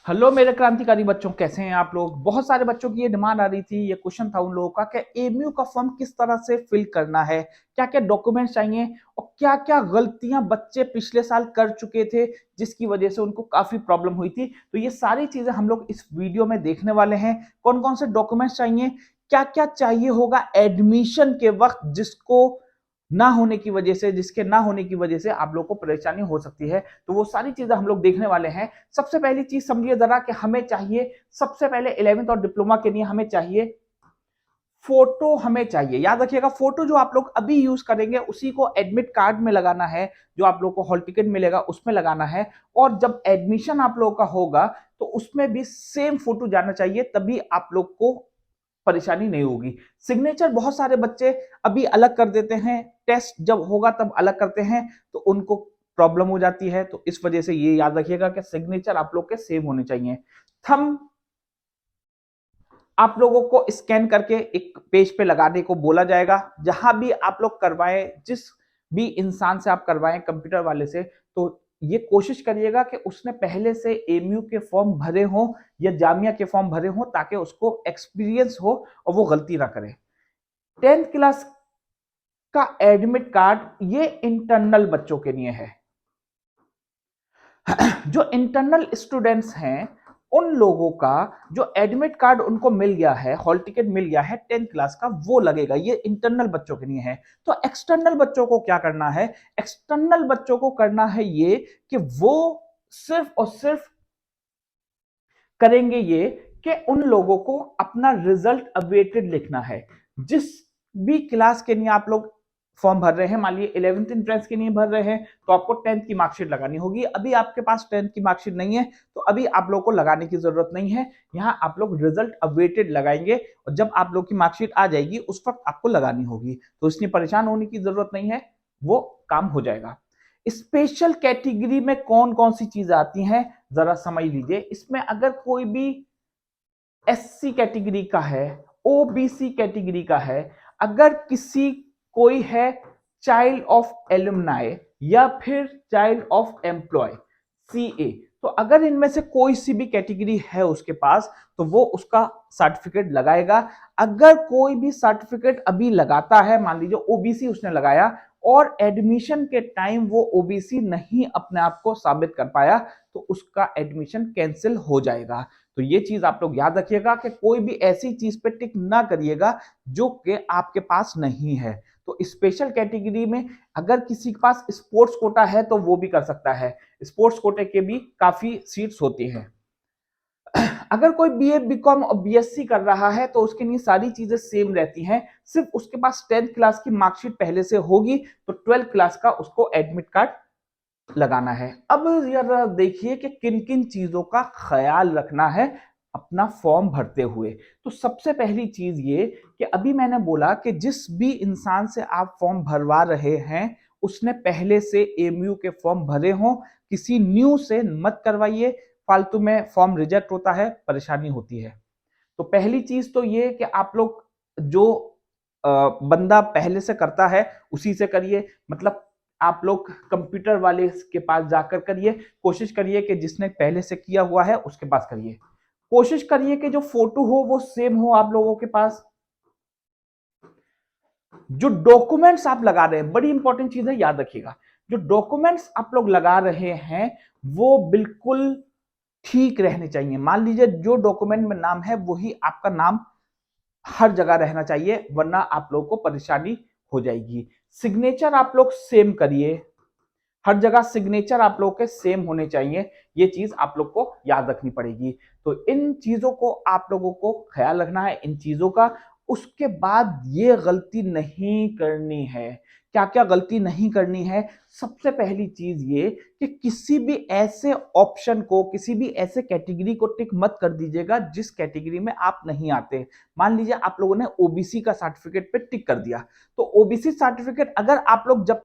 Hello मेरे क्रांतिकारी बच्चों, कैसे हैं आप लोग। बहुत सारे बच्चों की ये डिमांड आ रही थी, ये क्वेश्चन था उन लोगों का कि एमयू का फॉर्म किस तरह से फिल करना है, क्या क्या डॉक्यूमेंट्स चाहिए और क्या क्या गलतियां बच्चे पिछले साल कर चुके थे जिसकी वजह से उनको काफी प्रॉब्लम हुई थी। तो ये सारी चीजें हम लोग इस वीडियो में देखने वाले हैं। कौन कौन से डॉक्यूमेंट्स चाहिए, क्या क्या चाहिए होगा एडमिशन के वक्त जिसको ना होने की वजह से, जिसके ना होने की वजह से आप लोग को परेशानी हो सकती है। तो वो सारी चीजें हम लोग देखने वाले हैं। सबसे पहली चीज समझिए जरा कि हमें चाहिए, सबसे पहले 11वीं और डिप्लोमा के लिए हमें चाहिए फोटो। हमें चाहिए, याद रखिएगा, फोटो जो आप लोग अभी यूज करेंगे उसी को एडमिट कार्ड में लगाना है, जो आप लोग को हॉल टिकट मिलेगा उसमें लगाना है। और जब एडमिशन आप लोगों का होगा तो उसमें भी सेम फोटो जाना चाहिए, तभी आप लोग को परेशानी नहीं होगी। सिग्नेचर बहुत सारे बच्चे अभी अलग कर देते हैं, टेस्ट जब होगा तब अलग करते हैं तो उनको प्रॉब्लम हो जाती है। तो इस वजह से ये याद रखिएगा कि सिग्नेचर आप लोग के सेम होने चाहिए। थंब आप लोगों को स्कैन करके एक पेज पे लगाने को बोला जाएगा। जहां भी आप लोग करवाएं, जिस भी इंसान से आप करवाएं कंप्यूटर वाले से, तो ये कोशिश करिएगा कि उसने पहले से एमयू के फॉर्म भरे हों या जामिया के फॉर्म भरे हों, ताकि उसको एक्सपीरियंस हो और वो गलती ना करे। 10th क्लास का एडमिट कार्ड ये इंटरनल बच्चों के लिए है। जो इंटरनल स्टूडेंट्स हैं उन लोगों का जो एडमिट कार्ड उनको मिल गया है, हॉल टिकट मिल गया है 10th क्लास का, वो लगेगा। ये इंटरनल बच्चों के लिए है। तो एक्सटर्नल बच्चों को क्या करना है, एक्सटर्नल बच्चों को करना है ये कि वो सिर्फ और सिर्फ करेंगे ये कि उन लोगों को अपना रिजल्ट अवेटेड लिखना है। जिस भी क्लास के लिए आप लोग फॉर्म भर रहे हैं, मान लीजिए 11th एंट्रेंस के लिए भर रहे हैं, तो आपको 10th की मार्कशीट लगानी होगी। अभी आपके पास 10th की मार्कशीट नहीं है तो अभी आप लोग को लगाने की जरूरत नहीं है। यहाँ आप लोग रिजल्ट अवेटेड लगाएंगे और जब आप लोग की मार्कशीट आ जाएगी उस वक्त आपको लगानी होगी। तो इसलिए परेशान होने की जरूरत नहीं है, वो काम हो जाएगा। स्पेशल कैटेगरी में कौन कौन सी चीजें आती हैं जरा समझ लीजिए। इसमें अगर कोई भी एससी कैटेगरी का है, ओबीसी कैटेगरी का है, अगर किसी कोई है चाइल्ड ऑफ एलुमनाई या फिर चाइल्ड ऑफ एम्प्लॉय सीए, तो अगर इनमें से कोई सी भी कैटेगरी है उसके पास तो वो उसका सर्टिफिकेट लगाएगा। अगर कोई भी सर्टिफिकेट अभी लगाता है, मान लीजिए ओबीसी उसने लगाया और एडमिशन के टाइम वो ओबीसी नहीं अपने आप को साबित कर पाया, तो उसका एडमिशन कैंसिल हो जाएगा। तो ये चीज आप लोग याद रखिएगा कि कोई भी ऐसी चीज पे टिक ना करिएगा जो कि आपके पास नहीं है। तो स्पेशल कैटेगरी में अगर किसी के पास स्पोर्ट्स कोटा है तो वो भी कर सकता है। स्पोर्ट्स कोटे के भी काफी सीट्स होती हैं। अगर कोई बीए बीकॉम और बीएससी कर रहा है तो उसके लिए सारी चीजें सेम रहती हैं, सिर्फ उसके पास 10th क्लास की मार्कशीट पहले से होगी तो 12th क्लास का उसको एडमिट कार्ड लगाना है। अब यार देखिए कि किन किन चीजों का ख्याल रखना है अपना फॉर्म भरते हुए। तो सबसे पहली चीज ये कि अभी मैंने बोला कि जिस भी इंसान से आप फॉर्म भरवा रहे हैं उसने पहले से एमयू के फॉर्म भरे हों। किसी न्यू से मत करवाइए, फालतू में फॉर्म रिजेक्ट होता है, परेशानी होती है। तो पहली चीज तो ये कि आप लोग जो बंदा पहले से करता है उसी से करिए। मतलब आप लोग कंप्यूटर वाले के पास जाकर करिए। कोशिश करिए कि जिसने पहले से किया हुआ है उसके पास करिए। कोशिश करिए कि जो फोटो हो वो सेम हो आप लोगों के पास। जो डॉक्यूमेंट्स आप लगा रहे हैं, बड़ी इंपॉर्टेंट चीज है, याद रखिएगा। जो डॉक्यूमेंट्स आप लोग लगा रहे हैं वो बिल्कुल ठीक रहने चाहिए। मान लीजिए जो डॉक्यूमेंट में नाम है वही आपका नाम हर जगह रहना चाहिए, वरना आप लोग को परेशानी हो जाएगी। सिग्नेचर आप लोग सेम करिए, हर जगह सिग्नेचर आप लोग के सेम होने चाहिए। ये चीज आप लोग को याद रखनी पड़ेगी। तो इन चीजों को आप लोगों को ख्याल रखना है, इन चीजों का। उसके बाद ये गलती नहीं करनी है। क्या क्या गलती नहीं करनी है, सबसे पहली चीज ये कि किसी भी ऐसे ऑप्शन को, किसी भी ऐसे कैटेगरी को टिक मत कर दीजिएगा जिस कैटेगरी में आप नहीं आते। मान लीजिए आप लोगों ने ओबीसी का सर्टिफिकेट पे टिक कर दिया, तो ओबीसी सर्टिफिकेट अगर आप लोग जब